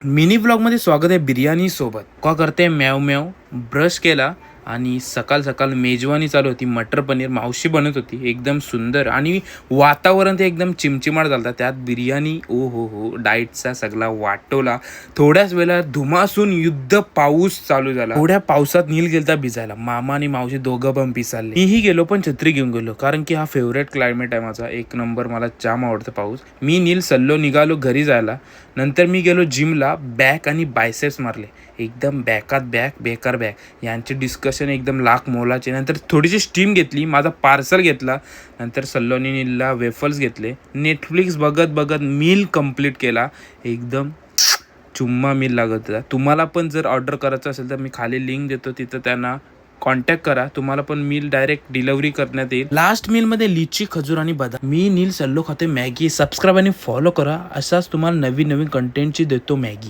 Mini ब्लॉगमध्ये स्वागत आहे बिर्याणी सोबत. का करते म्याव म्याव. ब्रश केला आणि सकाळ सकाळ मेजवानी चालू होती. मटर पनीर मावशी बनत होती एकदम सुंदर आणि वातावरण ते एकदम चिमचिमाट झालं. त्यात बिर्याणी. ओ हो हो, डाएटचा सगळा वाटोला. थोड्याच वेळा धुमासून युद्ध पाऊस चालू झाला. थोड्या पावसात नील गेलता भिजायला. मामा आणि मावशी दोघं पण पिसाले. मीही गेलो पण छत्री घेऊन गेलो, कारण की हा फेवरेट क्लायमेट आहे माझा. एक नंबर, मला जाम आवडतं पाऊस. मी नील सल्लो निघालो घरी जायला. नंतर मी गेलो जिमला. बॅक आणि बायसेप्स मारले एकदम. बॅकात बॅक, बेकार बॅक यांचे डिस्कशन एकदम लाख मोलाचे. नंतर थोडीशी स्टीम घेतली, माझा पार्सल घेतला. नंतर सल्लोनी नीलला वेफल्स घेतले. नेटफ्लिक्स बघत बघत मील कंप्लीट केला. एकदम चुम्मा मील लागत होता. तुम्हाला पण जर ऑर्डर करायचं असेल तर मी खाली लिंक देतो, तिथं त्यांना कॉन्टॅक्ट करा. तुम्हाला पण मील डायरेक्ट डिलिव्हरी करण्यात येईल. लास्ट मीलमध्ये लिची, खजूर आणि बदाम. मी नील सल्लो खाते मॅगी. सबस्क्राईब आणि फॉलो करा. असाच तुम्हाला नवीन नवीन कंटेंटची देतो मॅगी.